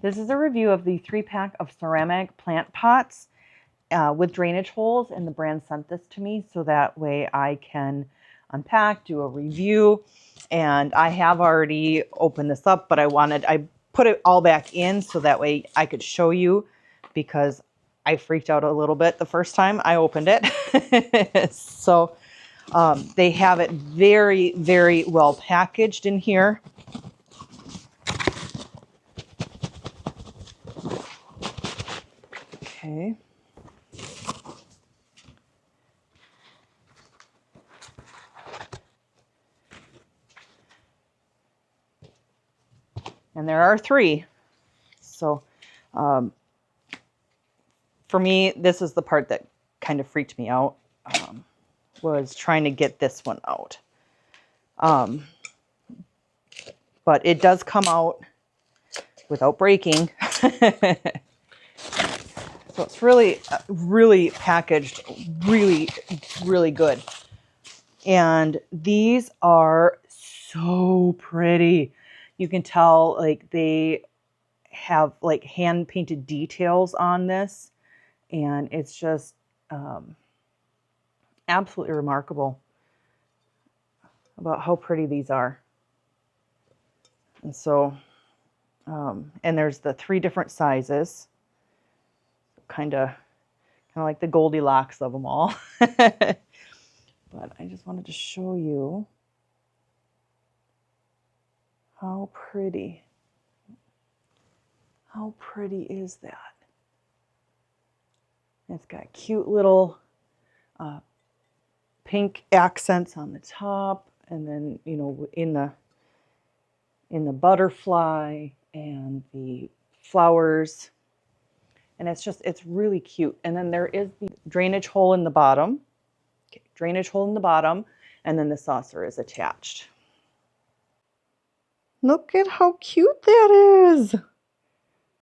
This is a review of the 3-pack of ceramic plant pots with drainage holes, and the brand sent this to me so that way I can unpack, do a review. And I have already opened this up, but I put it all back in so that way I could show you, because I freaked out a little bit the first time I opened it. So they have it very, very well packaged in here. Okay. And there are 3. So for me, this is the part that kind of freaked me out, was trying to get this one out. But it does come out without breaking. So it's really, really packaged, really, really good. And these are so pretty. You can tell like they have like hand painted details on this, and it's just absolutely remarkable about how pretty these are. And so and there's the 3 different sizes, kind of like the Goldilocks of them all. But I just wanted to show you how pretty is that? It's got cute little pink accents on the top, and then, you know, in the butterfly and the flowers. And it's really cute. And then there is the drainage hole in the bottom. Okay, drainage hole in the bottom, and then the saucer is attached. Look at how cute that is.